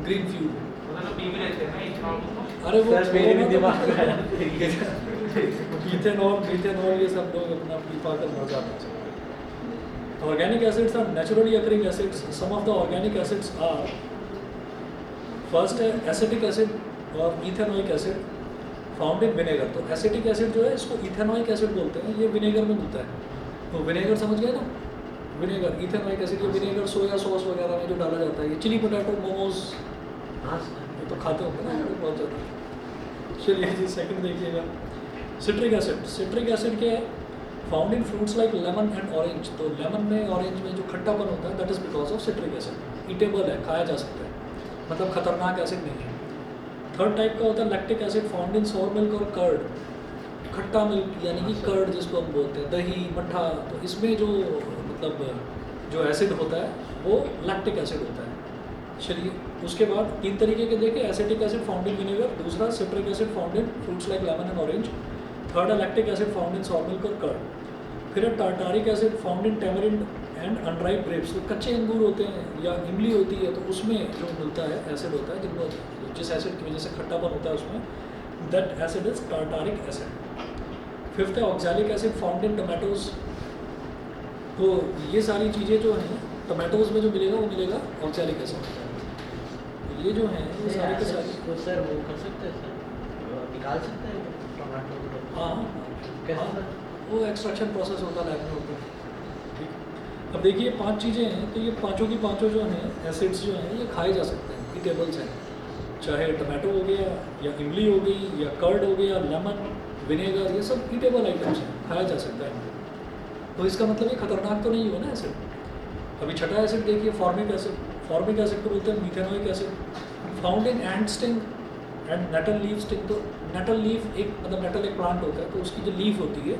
ग्रीन फ्यूल। मतलब तो पी भी लेते हैं ना इथेनॉल को। अरे वो सर मेरे भी दिमाग में आया इथेनॉल इथेनॉल ये सब लोग अपना पीपा कर मर जाते हैं। Organic acids are naturally occurring acids. Some of the organic acids are first है acetic acid और ethanoic acid found in vinegar. तो acetic acid जो है इसको ethanoic acid बोलते हैं, ये विनेगर में मिलता है। तो विनेगर समझ गए ना, विनेगर, ethanoic acid, ये विनेगर सोया सॉस वगैरह में जो डाला जाता है, ये चिली पोटैटो, मोमोज, हाँ सर, ये तो खाते होंगे ना आप लोग बहुत ज़्यादा। चलिए जी सेकंड देखिएगा, सिट्रिक एसिड। सिट्रिक एसिड क्या है? Found in fruits like lemon and orange. तो लेमन में, ऑरेंज में जो खट्टापन होता है that is because of citric acid. Eatable है, खाया जा सकता है, मतलब खतरनाक एसिड नहीं है। थर्ड टाइप का होता है lactic acid, found in sour milk और कर्ड। खट्टा मिल्क यानी कि कर्ड जिसको हम बोलते हैं, दही, मट्ठा। तो इसमें जो मतलब जो एसिड होता है वो लैक्टिक एसिड होता है। चलिए उसके बाद 3 तरीके के देखे, acetic acid found in vinegar, दूसरा citric acid found in fruits like lemon and orange, third है lactic acid found in sour milk और कर्ड, फिर है tartaric acid found in tamarind and unripe grapes. तो कच्चे अंगूर होते हैं या इमली होती है, तो उसमें जो मिलता है एसिड होता है, जिनको जिस एसिड की वजह से खट्टापन होता है उसमें, that acid is tartaric acid. Fifth है oxalic acid found in tomatoes. तो ये सारी चीज़ें जो हैं टोमेटोज में जो मिलेगा वो मिलेगा ऑक्सैलिक एसिड। ये जो हैं ये सारी के सारी, तो सर वो कर सकते हैं सर, निकाल सकते हैं टमाटो को। हाँ कैसे हाँ, सर? वो एक्सट्रैक्शन प्रोसेस होता है लैब में होता है। ठीक, अब देखिए 5 चीज़ें हैं, तो ये पाँचों की पाँचों जो हैं एसिड्स जो हैं ये खाए जा सकते हैं, ईटेबल्स हैं। चाहे टमाटो हो गया या इमली हो गई या कर्ड हो गया, लेमन, विनेगर, ये सब ईटेबल आइटम्स हैं, खाया जा सकता है। तो इसका मतलब ये खतरनाक तो नहीं हुआ ना एसिड। अभी छठा एसिड देखिए फॉर्मिक एसिड। फॉर्मिक एसिड को बोलते हैं methanoic acid, found in ant sting and nettle leaf sting. तो नेटल लीफ एक मतलब नेटल एक प्लांट होता है, तो उसकी जो लीफ होती है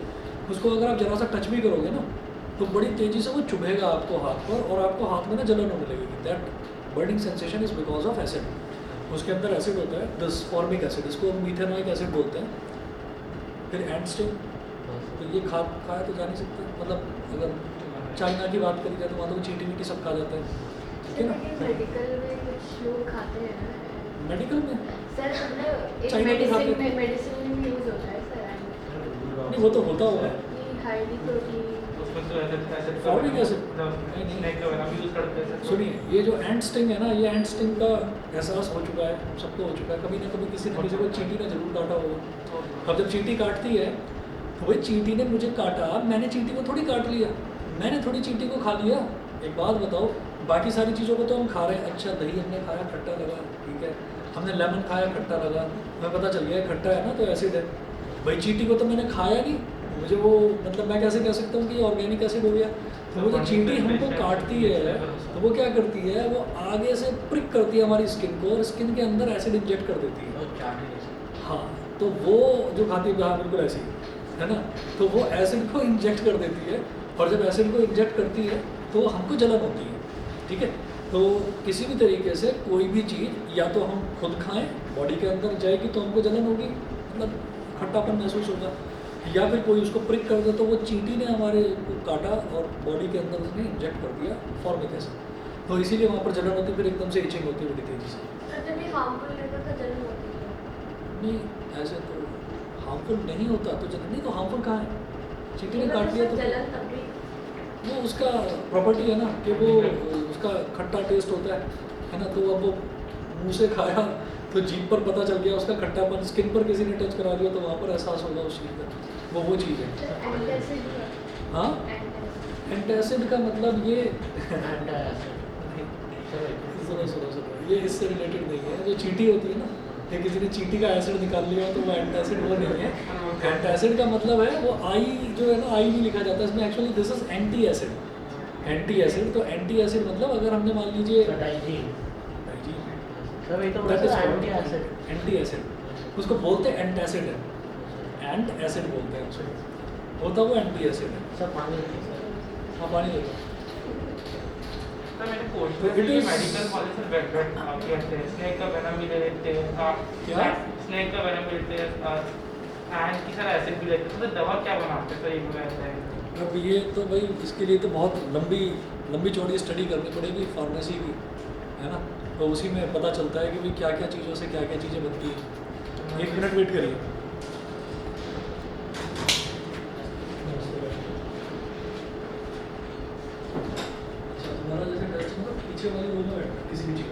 उसको अगर आप जरा सा टच भी करोगे ना तो बड़ी तेज़ी से वो चुभेगा आपको हाथ पर, और आपको हाथ में ना जलन होने लगेगी। That burning sensation is because of acid. उसके अंदर एसिड होता है दिस फॉर्मिक एसिड, इसको हम मीथेनोइक एसिड बोलते हैं। फिर एंट स्टिंग, तो ये खाया तो जा नहीं सकता, मतलब अगर चाइना की बात करी जाए तो वहाँ तो चींटी वीटी सब खा जाते हैं, ठीक है ना। मेडिकल में कुछ लोग खाते हैं ना, मेडिकल में सर मतलब एक चाइना में खाते मेडिसिन में यूज होता है सर। नहीं, वो तो होता होगा। हाईली प्रोटीन उसमें तो ऐसे Formic acid? नहीं, नहीं। स्नेक का वेनम यूज करते हैं सुनिए, ये जो एंट स्टिंग है ना, ये एंट स्टिंग का एहसास हो चुका है, हम सबको हो चुका है, कभी ना कभी किसी न किसी को चींटी ने जरूर काटा होगा। अब जब चींटी काटती है तो भाई चींटी ने मुझे काटा, मैंने चींटी को थोड़ी काट लिया, मैंने थोड़ी चींटी को खा लिया। एक बात बताओ, बाकी सारी चीज़ों को तो हम खा रहे हैं, अच्छा दही हमने खाया खट्टा लगा, ठीक है, हमने लेमन खाया खट्टा लगा, हमें पता चल गया खट्टा है ना तो एसिड है। भाई चींटी को तो मैंने खाया नहीं, मुझे वो मतलब मैं कैसे कह सकता हूँ कि ये ऑर्गेनिक एसिड हो गया। तो वो जो चींटी हमको काटती है तो वो क्या करती है, वो आगे से प्रिक करती है हमारी स्किन को और स्किन के अंदर एसिड इंजेक्ट कर देती है। और चाट नहीं सकते। हाँ, तो वो जो खाती है हाँ बिल्कुल ऐसी है ना, तो वो एसिड को इंजेक्ट कर देती है और जब एसिड को इंजेक्ट करती है तो हमको जलन होती है, ठीक है। तो किसी भी तरीके से कोई भी चीज़ या तो हम खुद खाएं, बॉडी के अंदर जाएगी तो हमको जलन होगी, मतलब खट्टापन महसूस होगा, या फिर कोई उसको प्रिक कर दे तो वो चींटी ने हमारे को काटा और बॉडी के अंदर उसने इंजेक्ट कर दिया फॉर्मिक एसिड, तो इसीलिए वहाँ पर जलन होती है, फिर एकदम से इचिंग होती है बड़ी तेज़ी से। सर जब ये हार्मफुल रहता है तो जलन होती है। नहीं, ऐसे तो हार्मफुल नहीं होता तो जलन नहीं, तो हार्मफुल कहाँ है, चींटी ने काट लिया तो जलन तब भी वो उसका प्रॉपर्टी है ना कि वो उसका खट्टा टेस्ट होता है ना, तो अब वो मुंह से खाया तो जीभ पर पता चल गया उसका खट्टापन, स्किन पर किसी ने टच करा दिया तो वहाँ पर एहसास होगा उस चीज़ का, वो चीज़ है। सर एंटासिड है। हाँ, एंटासिड का मतलब ये सुनो, ये इससे रिलेटेड नहीं है। जो चींटी होती है ना, या किसी ने चींटी का एसिड निकाल लिया तो वो एंटासिड वो नहीं है। एंटासिड का मतलब है वो आई जो है ना, आई नहीं लिखा जाता इसमें, actually this is anti acid. Anti acid, तो एंटी एसिड मतलब अगर हमने मान लीजिए एंटी एसिड, उसको बोलते हैं एंटासिड है, एंट एसिड बोलते हैं उसको, होता वो एंटी एसिड है। सब पानी हाँ, पानी लेते तो मैंने तो कोशिश it की is- मेडिकल कॉलेज से बैकग्राउंड कहते हैं स्नेक का वेनम भी ले लेते हैं क्या? स्नेक का वेनम भी लेते हैं एंड की सारा एसिड भी लेते हैं, तो दवा क्या बनाते हैं सर ये रहता है। अब ये तो भाई इसके लिए तो बहुत लंबी चौड़ी स्टडी करनी पड़ेगी फार्मेसी की, है ना, तो उसी में पता चलता है कि भाई क्या क्या चीज़ों से क्या क्या चीज़ें बनती हैं। 1 मिनट वेट करिए। अच्छा, तुम्हारा जैसे टेस्ट है ना, पीछे वाली वो में बैठना किसी भी चीज़।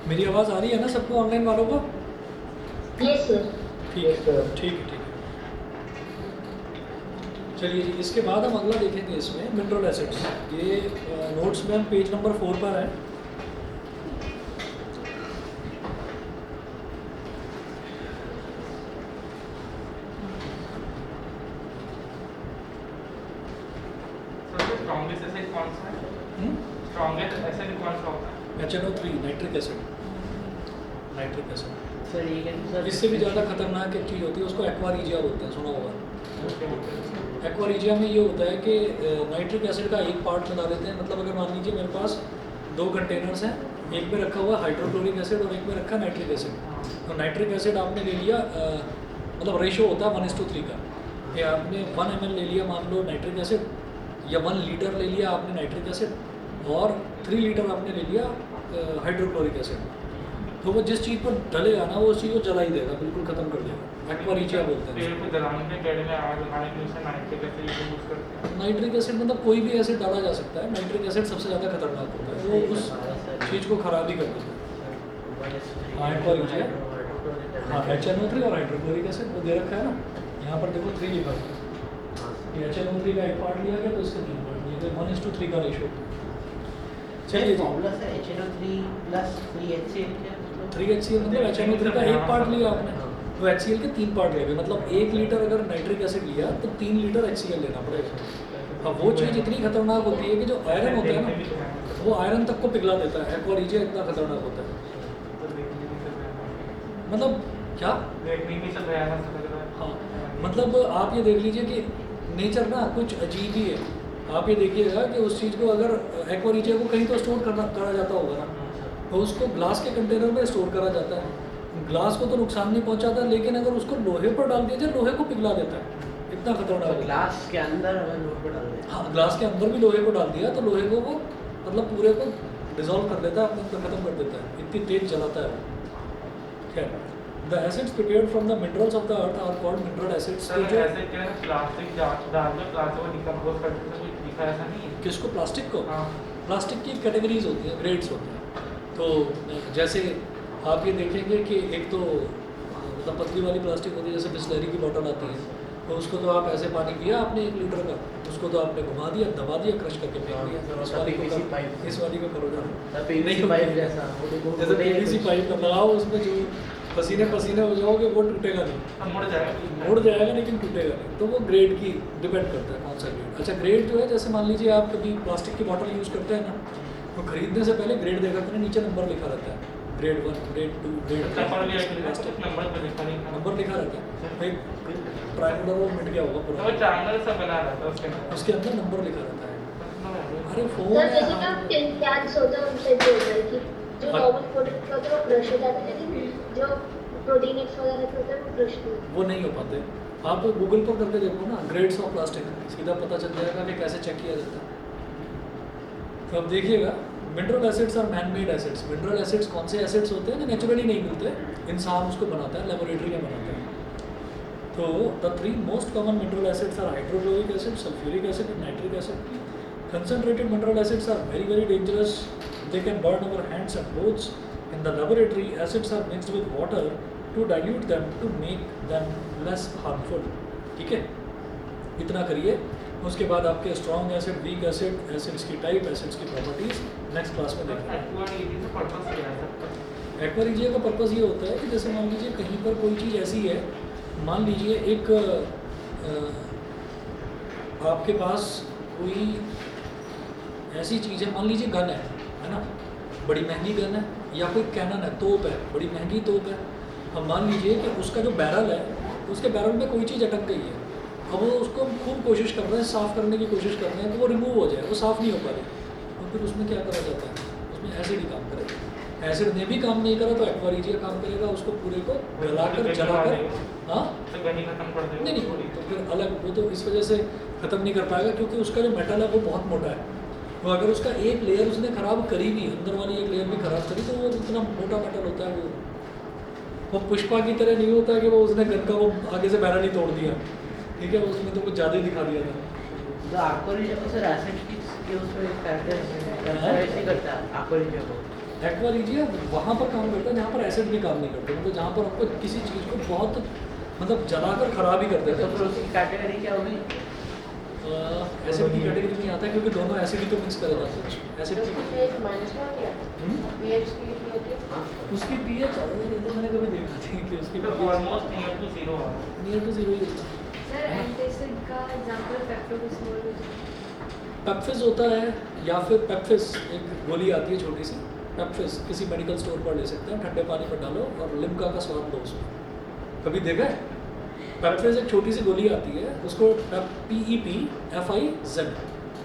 मेरी आवाज़ आ रही है ना सबको, ऑनलाइन वालों को? Yes sir. ठीक है, ठीक है। चलिए जी, इसके बाद हम अगला देखेंगे इसमें मिनरल एसिड्स। ये नोट्स में हम पेज नंबर 4 पर हैं। सबसे स्ट्रॉन्गेस्ट एसिड कौन सा है? स्ट्रॉन्गेस्ट एसिड कौन सा होता है? HNO3 nitric acid. सर ये कहते सर इससे भी ज़्यादा खतरनाक एक चीज़ होती है, उसको एक्वारीजिया बोलते हैं, सुना होगा। एक्वारीजिया में ये होता है कि नाइट्रिक एसिड का एक पार्ट मिला देते हैं, मतलब अगर मान लीजिए मेरे पास 2 कंटेनर्स हैं, एक में रखा हुआ हाइड्रोक्लोरिक एसिड और एक में रखा नाइट्रिक एसिड। तो नाइट्रिक एसिड आपने ले लिया, मतलब रेशो होता है 1:3 का, कि आपने 1 ml ले लिया मान लो नाइट्रिक एसिड, या 1 लीटर ले लिया आपने नाइट्रिक एसिड, और 3 लीटर आपने ले लिया हाइड्रोक्लोरिक एसिड। तो वो जिस चीज़ पर डलेगा ना, वो उस चीज़ को जला ही देगा, बिल्कुल ख़त्म कर देगा। एक्वारीजिया बोलते हैं पेड़ को जलाने के पेड़ में आग लगाने के लिए नाइट्रिक एसिड यूज करते हैं। नाइट्रिक एसिड मतलब कोई भी एसिड डाला जा सकता है, नाइट्रिक एसिड सबसे ज़्यादा खतरनाक होता है, वो उस चीज़ को ख़राब ही कर देता है। हाँ, एक्वारीजिया। करना हाँ HNO3 और हाइड्रोक्लोरिक एसिड वो दे रखा है ना, यहाँ पर देखो 3 लिखा है, हाँ ये HNO3 का एक पार्ट लिया गया तो इसका 3 पार्ट लिया गया, 1:3 का रेशो। चलिए चलिए जी, फॉर्मूला है HNO3 प्लस 3HCl क्या मतलब 3HCl मतलब HNO3 का एक पार्ट लिया आपने, हाँ। तो HCl के 3 पार्ट ले गए, मतलब 1 लीटर अगर नाइट्रिक एसिड लिया तो 3 लीटर HCl लेना पड़ेगा। अब वो चीज़ इतनी खतरनाक होती है कि जो आयरन होता है ना, वो आयरन तक को पिघला देता है, एक्वारिजिया इतना खतरनाक होता है। मतलब क्या? देखने में सब भयानक लग रहा है। हाँ, मतलब आप ये देख लीजिए कि नेचर ना कुछ अजीब ही है। आप ये देखिएगा कि उस चीज़ को अगर एक्वारिजिया को कहीं तो स्टोर करा जाता होगा ना, तो उसको ग्लास के कंटेनर में स्टोर करा जाता है। ग्लास को तो नुकसान नहीं पहुंचाता, लेकिन अगर उसको लोहे पर डाल दिया जाए लोहे को पिघला देता है, इतना खतरनाक तो है। ग्लास के अंदर अगर नोट पर डाल दें हाँ, ग्लास के अंदर भी लोहे को डाल दिया तो लोहे को वो मतलब पूरे को डिजोल्व कर देता है, अपने अंदर खत्म कर देता है, इतनी तेज जलाता है वो। खैर, the acids prepared from the minerals of the earth are called mineral acids. Sir जो ऐसे क्या है, प्लास्टिक डाल दो, प्लास्टिक को डिकम्पोज कर देते हैं, कुछ दिखा ऐसा नहीं है। किसको? प्लास्टिक को? हाँ प्लास्टिक की कैटेगरीज होती हैं, ग्रेड्स होते हैं। तो जैसे आप ये देखेंगे कि एक तो मतलब पतली वाली प्लास्टिक होती है, जैसे बिस्लरी की बोतल आती है, तो उसको तो आप ऐसे पानी पिया आपने 1 लीटर का, उसको तो आपने घुमा दिया, दबा दिया, क्रश करके फेंक दिया। इस वाली को PVC पाइप। इस वाली को करो ना, PVC पाइप जैसा वो देखो जैसे PVC पाइप का लगाओ, उसमें जो पसीने पसीने हो जाओगे वो टूटेगा नहीं, अब मुड़ जाएगा। मुड़ जाएगा लेकिन टूटेगा नहीं। तो वो ग्रेड की डिपेंड करता है कौन सा ग्रेड। अच्छा, ग्रेड जो है, जैसे मान लीजिए आप कभी प्लास्टिक की बॉटल यूज़ करते हैं ना, तो खरीदने से पहले ग्रेड देखा करें, नीचे नंबर लिखा रहता है, ग्रेड 1, ग्रेड 2, ग्रेड नंबर भी 3 प्लास्टिक नंबर पे लिखा नहीं था। नंबर लिखा रहता है। एक ट्रायंगुलर वो मिट गया होगा तो वो पूरा, ट्रायंगल सा बना रहता है उसके अंदर। उसके अंदर नंबर लिखा रहता है। अरे फोन सर है जैसे कि आप टेन कैंस होता है उनसे भी होता है कि जो हाँ। नॉर्मल प्रोटीन होता है वो क्रश हो जाता है, लेकिन जो प्रोटीन एक्स वगैरह के होता है वो क्रश नहीं होता। वो नहीं हो पाते। आप गूगल पर करके देखो ना, ग्रेड्स ऑफ प्लास्टिक, सीधा पता चल जाएगा कि कैसे चेक किया जाता है। तो अब देखिएगा, मिनरल एसिड्स और man made acids. Mineral acids कौन से एसिड्स होते हैं जो नेचुरली नहीं मिलते, इंसान उसको बनाता है, लेबोरेटरी में बनाता है। तो the 3 most common mineral acids are hydrochloric acid, sulphuric acid and nitric acid. Concentrated mineral acids are very very dangerous. They can burn our hands and clothes. In the laboratory, acids are mixed with water to dilute them to make them less harmful. ठीक है, इतना करिए। उसके बाद आपके strong acid, weak acid, acids की type, acids की properties next class में देखेंगे। एक्वारिजिया का पर्पस क्या है सर? एक्वारिजिया का पर्पस ये होता है कि जैसे मान लीजिए कहीं पर कोई चीज़ ऐसी है, मान लीजिए एक आपके पास कोई ऐसी चीज़ है, मान लीजिए गन है ना, बड़ी महंगी गन है, या कोई कैनन है, तोप है, बड़ी महंगी तोप है। अब मान लीजिए कि उसका जो बैरल है, उसके बैरल में कोई चीज़ अटक गई है। अब वो उसको खूब कोशिश कर रहे हैं, साफ़ करने की कोशिश कर रहे हैं, तो वो रिमूव हो जाए, वो साफ़ नहीं हो पा रही। तो फिर उसमें क्या करा जाता है? उसमें एसिड ही काम करेगा। एसिड ने भी काम नहीं करा तो एक्वारिजिया काम करेगा, उसको पूरे को गलाकर जलाकर। हाँ तो गनी खत्म कर देगा। नहीं, तो फिर अलग वो तो इस वजह से ख़त्म नहीं कर पाएगा क्योंकि उसका जो मेटल है वो बहुत मोटा है। तो अगर उसका एक लेयर उसने ख़राब करी भी, अंदर वाली एक लेयर भी ख़राब करी, तो वो इतना मोटा मेटल होता है वो पुष्पा की तरह नहीं होता कि वो उसने गन का वो आगे से बैरल ही तोड़ दिया। ठीक है, उसने तो कुछ ज़्यादा ही दिखा दिया था। तो एक्वारिजिया को सर एसिड की उसमें कैरेक्टराइज करता है एक्वारिजिया को। एक्वारिजिया वहाँ पर काम करता है जहाँ पर एसिड भी काम नहीं करते, मतलब जहाँ पर आपको किसी चीज़ को बहुत मतलब जलाकर ख़राब ही कर देते तो फिर उसकी कैटेगरी क्या होगी? एसिड की कैटेगरी में आता है क्योंकि दोनों एसिड ही तो मिक्स करे जाते हैं। एसिड की pH माइनस में होती है, pH की कितनी होती है? हाँ उसकी पीएच तो मैंने कभी देखा थी कि उसकी तो ऑलमोस्ट नियर टू 0 है। नियर टू 0 ही होता है। सर एंटासिड का एग्जांपल पेप्टोबिस्मोल। पेप्फिस होता है, या फिर पेप्फिस एक गोली आती है छोटी सी, पेप्फिस किसी मेडिकल स्टोर पर ले सकते हैं, ठंडे पानी में डालो और लिम्का का स्वाद लो उसमें। कभी देखा है? पेप्फिस एक छोटी सी गोली आती है, उसको PEPFIZ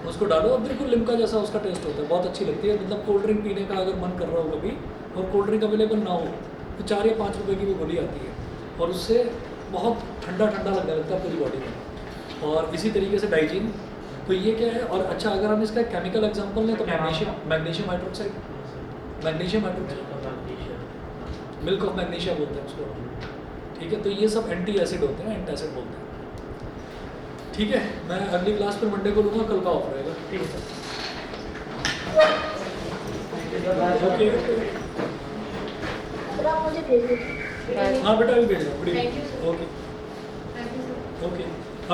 उसको डालो और बिल्कुल लिम्का जैसा उसका टेस्ट होता है, बहुत अच्छी लगती है। मतलब कोल्ड ड्रिंक पीने का अगर मन कर रहा हो कभी और कोल्ड ड्रिंक अवेलेबल ना हो तो 4 या 5 रुपए की वो गोली आती है और उससे बहुत ठंडा ठंडा लगने लगता है पूरी बॉडी में। और इसी तरीके से डाइजीन, तो ये क्या है। और अच्छा, अगर हम इसका केमिकल एग्जाम्पल लें तो magnesium hydroxide, magnesium hydroxide, milk of magnesia बोलते हैं उसको। ठीक है, तो ये सब एंटी एसिड होते हैं, एंटासिड बोलते हैं। ठीक है, मैं अगली क्लास पर मंडे को लूँगा, कल का ऑफ रहेगा। ठीक है सर। ओके। अगर आप मुझे भेज दीजिए। हाँ बेटा अभी भेज रहा हूँ, good Thank you, evening. sir. Okay thank you sir. Okay,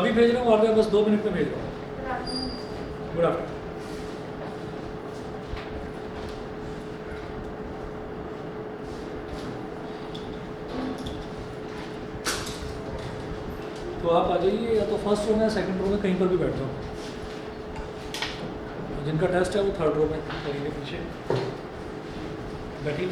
अभी भेज रहा हूँ, आ गया, बस 2 मिनट में भेज रहा हूँ। Good afternoon. Good afternoon. तो आप आ जाइए, या तो फर्स्ट रो में या सेकंड रो में, कहीं पर भी बैठ जाओ। जिनका टेस्ट है वो थर्ड रो में कहीं के पीछे बैठिए।